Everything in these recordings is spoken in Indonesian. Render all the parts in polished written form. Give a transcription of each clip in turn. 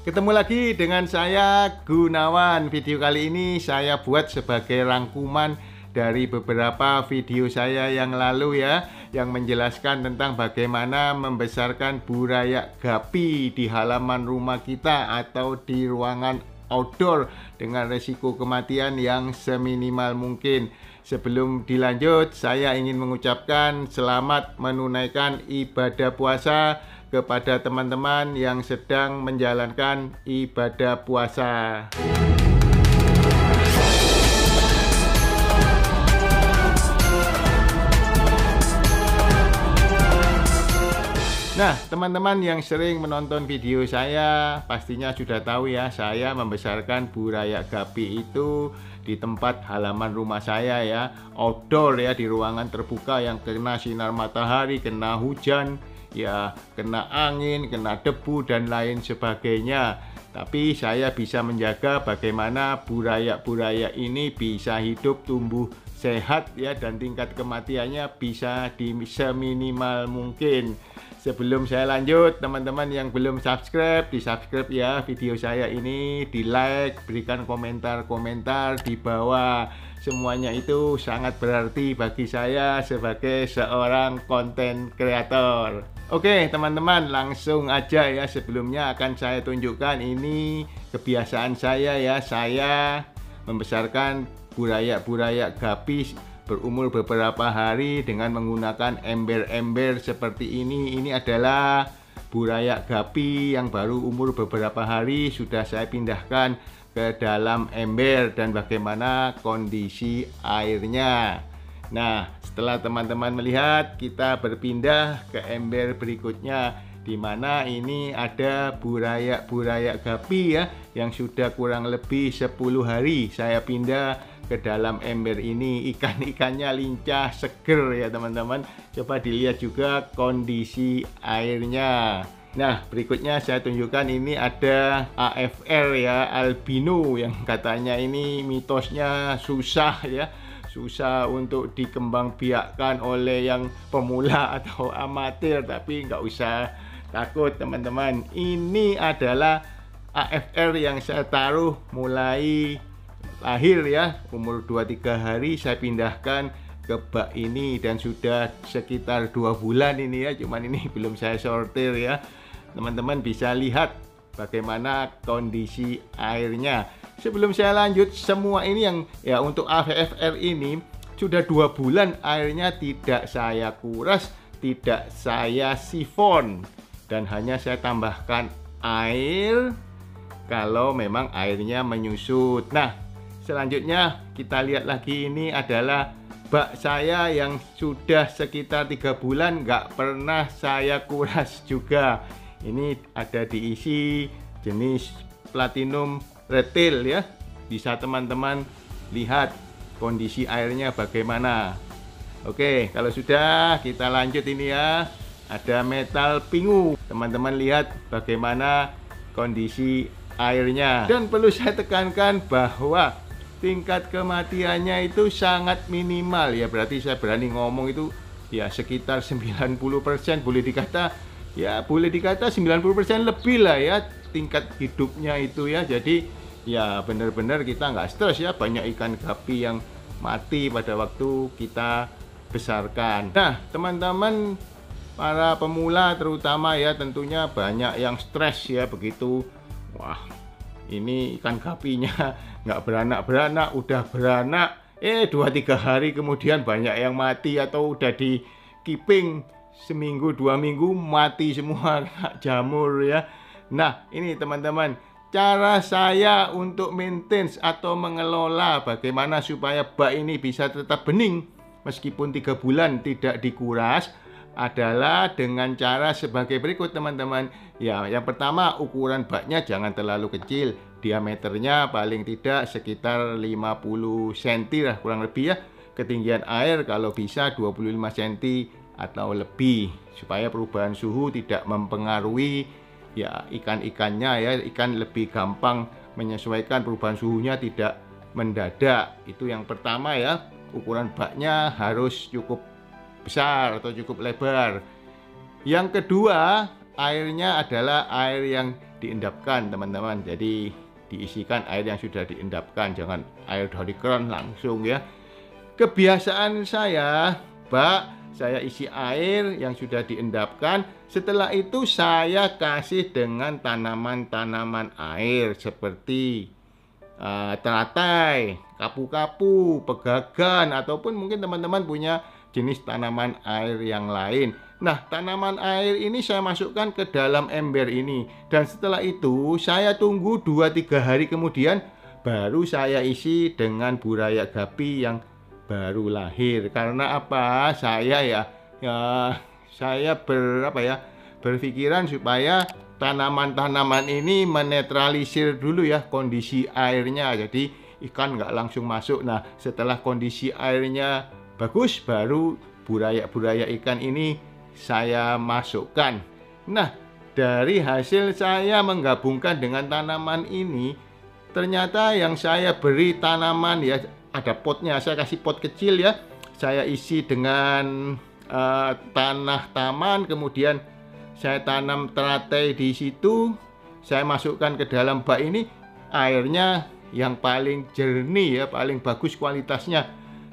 Ketemu lagi dengan saya Gunawan. Video kali ini saya buat sebagai rangkuman dari beberapa video saya yang lalu ya, yang menjelaskan tentang bagaimana membesarkan burayak gapi di halaman rumah kita atau di ruangan outdoor dengan resiko kematian yang seminimal mungkin. Sebelum dilanjut, saya ingin mengucapkan selamat menunaikan ibadah puasa kepada teman-teman yang sedang menjalankan ibadah puasa. Nah, teman-teman yang sering menonton video saya pastinya sudah tahu ya, saya membesarkan burayak gapi itu di tempat halaman rumah saya ya, outdoor ya, di ruangan terbuka yang kena sinar matahari, kena hujan, ya kena angin, kena debu dan lain sebagainya. Tapi saya bisa menjaga bagaimana burayak-burayak ini bisa hidup, tumbuh sehat ya, dan tingkat kematiannya bisa seminimal mungkin. Sebelum saya lanjut, teman-teman yang belum subscribe, di subscribe ya video saya ini, di like, berikan komentar-komentar di bawah. Semuanya itu sangat berarti bagi saya sebagai seorang konten kreator. Oke teman-teman, langsung aja ya. Sebelumnya akan saya tunjukkan ini kebiasaan saya ya. Saya membesarkan burayak-burayak gapi berumur beberapa hari dengan menggunakan ember-ember seperti ini. Ini adalah burayak gapi yang baru umur beberapa hari, sudah saya pindahkan ke dalam ember dan bagaimana kondisi airnya. Nah, setelah teman-teman melihat, kita berpindah ke ember berikutnya, di mana ini ada burayak gapi ya yang sudah kurang lebih 10 hari saya pindah ke dalam ember ini. Ikan-ikannya lincah, seger ya teman-teman. Coba dilihat juga kondisi airnya. Nah, berikutnya saya tunjukkan, ini ada AFR ya, albino, yang katanya ini mitosnya susah ya, susah untuk dikembangbiakkan oleh yang pemula atau amatir. Tapi nggak usah takut teman-teman, ini adalah AFR yang saya taruh mulai lahir ya, umur 2-3 hari saya pindahkan ke bak ini dan sudah sekitar 2 bulan ini ya, cuman ini belum saya sortir ya. Teman-teman bisa lihat bagaimana kondisi airnya. Sebelum saya lanjut, semua ini yang ya untuk AFR ini sudah 2 bulan airnya tidak saya kuras, tidak saya sifon, dan hanya saya tambahkan air kalau memang airnya menyusut. Nah, selanjutnya kita lihat lagi, ini adalah bak saya yang sudah sekitar 3 bulan nggak pernah saya kuras juga. Ini ada diisi jenis platinum retail ya. Bisa teman-teman lihat kondisi airnya bagaimana. Oke, kalau sudah kita lanjut ini ya. Ada metal pingu. Teman-teman lihat bagaimana kondisi airnya. Dan perlu saya tekankan bahwa tingkat kematiannya itu sangat minimal ya. Berarti saya berani ngomong itu ya sekitar 90%, boleh dikata 90% lebih lah ya tingkat hidupnya itu ya. Jadi ya benar-benar kita nggak stres ya, banyak ikan gapi yang mati pada waktu kita besarkan. Nah teman-teman, para pemula terutama ya, tentunya banyak yang stres ya begitu. Wah, ini ikan gapinya nggak beranak-beranak, udah beranak 2-3 hari kemudian banyak yang mati, atau udah di keeping seminggu 2 minggu mati semua kena jamur ya. Nah ini teman-teman, cara saya untuk maintain atau mengelola bagaimana supaya bak ini bisa tetap bening meskipun 3 bulan tidak dikuras adalah dengan cara sebagai berikut teman-teman. Ya, yang pertama, ukuran baknya jangan terlalu kecil, diameternya paling tidak sekitar 50 cm lah kurang lebih ya. Ketinggian air kalau bisa 25 cm atau lebih, supaya perubahan suhu tidak mempengaruhi ya ikan-ikannya ya. Ikan lebih gampang menyesuaikan perubahan suhunya, tidak mendadak. Itu yang pertama ya. Ukuran baknya harus cukup besar atau cukup lebar. Yang kedua, airnya adalah air yang diendapkan teman-teman. Jadi diisikan air yang sudah diendapkan, jangan air dari keran langsung ya. Kebiasaan saya, saya isi air yang sudah diendapkan. Setelah itu saya kasih dengan tanaman-tanaman air seperti teratai, kapu-kapu, pegagan, ataupun mungkin teman-teman punya jenis tanaman air yang lain. Nah, tanaman air ini saya masukkan ke dalam ember ini, dan setelah itu saya tunggu 2-3 hari kemudian baru saya isi dengan burayak gapi yang baru lahir. Karena apa? Saya berpikiran supaya tanaman-tanaman ini menetralisir dulu ya kondisi airnya, jadi ikan nggak langsung masuk. Nah, setelah kondisi airnya bagus, baru burayak-burayak ikan ini saya masukkan. Nah, dari hasil saya menggabungkan dengan tanaman ini, ternyata yang saya beri tanaman ya, ada potnya, saya kasih pot kecil ya, saya isi dengan tanah taman, kemudian saya tanam teratai di situ, saya masukkan ke dalam bak ini. Airnya yang paling jernih ya, paling bagus kualitasnya.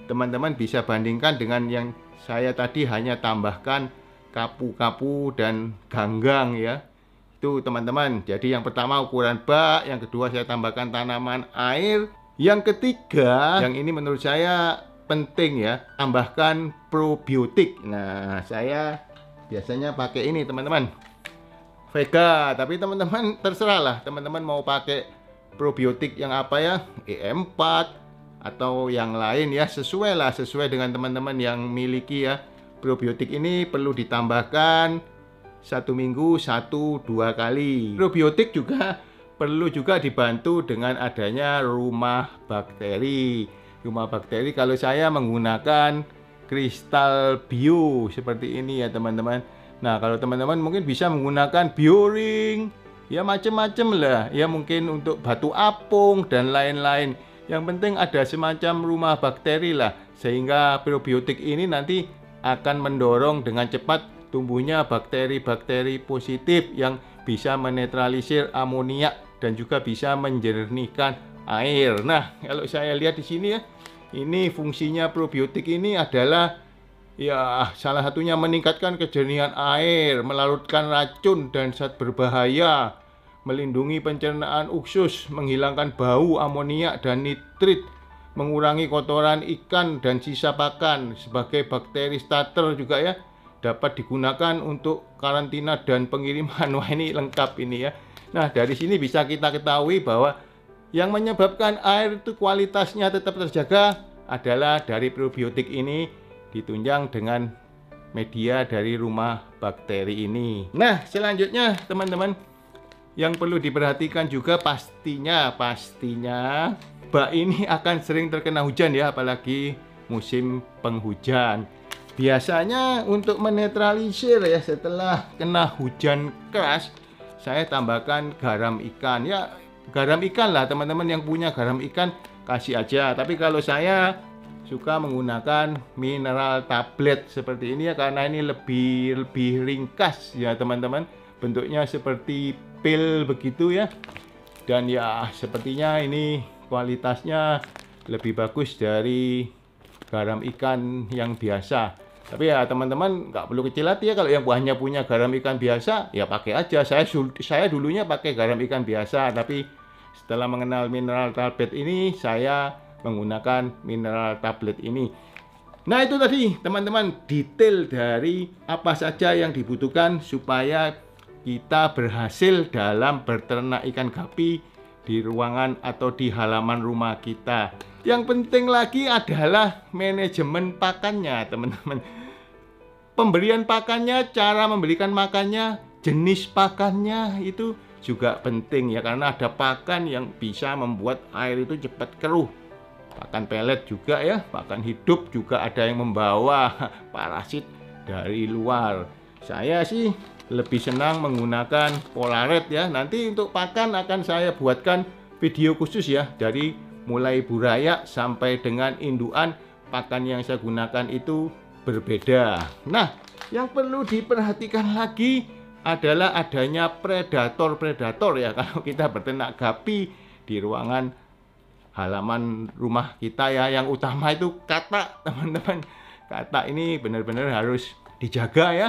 Teman-teman bisa bandingkan dengan yang saya tadi hanya tambahkan kapu-kapu dan ganggang ya. Itu teman-teman. Jadi yang pertama ukuran bak, yang kedua saya tambahkan tanaman air, yang ketiga yang ini menurut saya penting ya, tambahkan probiotik. Nah, saya biasanya pakai ini teman-teman, Vega, tapi teman-teman terserah lah, teman-teman mau pakai probiotik yang apa ya, EM4 atau yang lain ya, sesuai dengan teman-teman yang miliki ya. Probiotik ini perlu ditambahkan 1 minggu 1-2 kali. Probiotik juga perlu dibantu dengan adanya rumah bakteri. Rumah bakteri kalau saya menggunakan kristal bio seperti ini ya teman-teman. Nah, kalau teman-teman mungkin bisa menggunakan bioring, ya macam-macam lah. Ya mungkin untuk batu apung dan lain-lain. Yang penting ada semacam rumah bakteri lah, sehingga probiotik ini nanti akan mendorong dengan cepat tumbuhnya bakteri-bakteri positif yang bisa menetralisir amoniak dan juga bisa menjernihkan air. Nah, kalau saya lihat di sini ya, ini fungsinya probiotik ini adalah ya salah satunya meningkatkan kejernihan air, melarutkan racun dan zat berbahaya, melindungi pencernaan uksus, menghilangkan bau amoniak dan nitrit, mengurangi kotoran ikan dan sisa pakan. Sebagai bakteri starter juga ya, dapat digunakan untuk karantina dan pengiriman. Wah, ini lengkap ini ya. Nah, dari sini bisa kita ketahui bahwa yang menyebabkan air itu kualitasnya tetap terjaga adalah dari probiotik ini, ditunjang dengan media dari rumah bakteri ini. Nah, selanjutnya teman-teman, yang perlu diperhatikan juga pastinya bak ini akan sering terkena hujan ya, apalagi musim penghujan. Biasanya untuk menetralisir ya, setelah kena hujan keras, saya tambahkan garam ikan ya. Garam ikan lah teman-teman, yang punya garam ikan kasih aja. Tapi kalau saya suka menggunakan mineral tablet seperti ini ya, karena ini lebih ringkas ya teman-teman. Bentuknya seperti pil begitu ya. Dan ya sepertinya ini kualitasnya lebih bagus dari garam ikan yang biasa. Tapi ya teman-teman nggak perlu kecil hati ya, kalau yang hanya punya garam ikan biasa ya pakai aja. Saya dulunya pakai garam ikan biasa, tapi setelah mengenal mineral tablet ini saya menggunakan mineral tablet ini. Nah, itu tadi teman-teman detail dari apa saja yang dibutuhkan supaya kita berhasil dalam berternak ikan gapi di ruangan atau di halaman rumah kita. Yang penting lagi adalah manajemen pakannya teman-teman. Pemberian pakannya, cara memberikan makannya, jenis pakannya itu juga penting ya, karena ada pakan yang bisa membuat air itu cepat keruh. Pakan pelet juga ya, pakan hidup juga ada yang membawa parasit dari luar. Saya sih lebih senang menggunakan Polaret ya. Nanti untuk pakan akan saya buatkan video khusus ya, dari mulai burayak sampai dengan indukan, pakan yang saya gunakan itu berbeda. Nah, yang perlu diperhatikan lagi adalah adanya predator-predator ya kalau kita berternak gapi di ruangan halaman rumah kita ya. Yang utama itu katak, teman-teman. Katak ini benar-benar harus dijaga ya.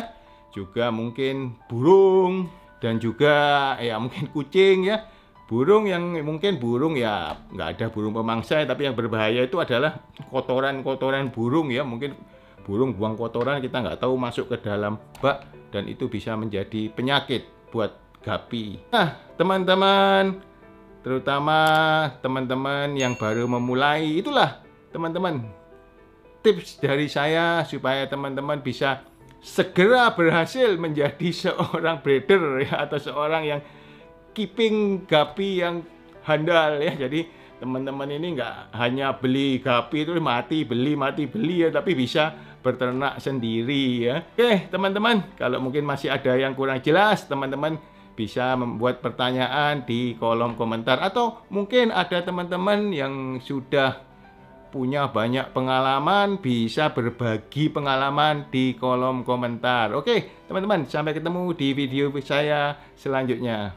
Juga mungkin burung dan juga ya mungkin kucing ya. Burung yang mungkin burung ya nggak ada burung pemangsa, tapi yang berbahaya itu adalah kotoran-kotoran burung ya. Mungkin burung buang kotoran kita nggak tahu masuk ke dalam bak dan itu bisa menjadi penyakit buat gapi. Nah teman-teman, terutama teman-teman yang baru memulai, itulah teman-teman tips dari saya supaya teman-teman bisa segera berhasil menjadi seorang breeder ya, atau seorang yang keeping gapi yang handal ya. Jadi teman-teman ini nggak hanya beli gapi itu mati beli ya, tapi bisa berternak sendiri ya. Oke teman-teman, kalau mungkin masih ada yang kurang jelas, teman-teman bisa membuat pertanyaan di kolom komentar, atau mungkin ada teman-teman yang sudah punya banyak pengalaman, bisa berbagi pengalaman di kolom komentar. Oke teman-teman, sampai ketemu di video saya selanjutnya.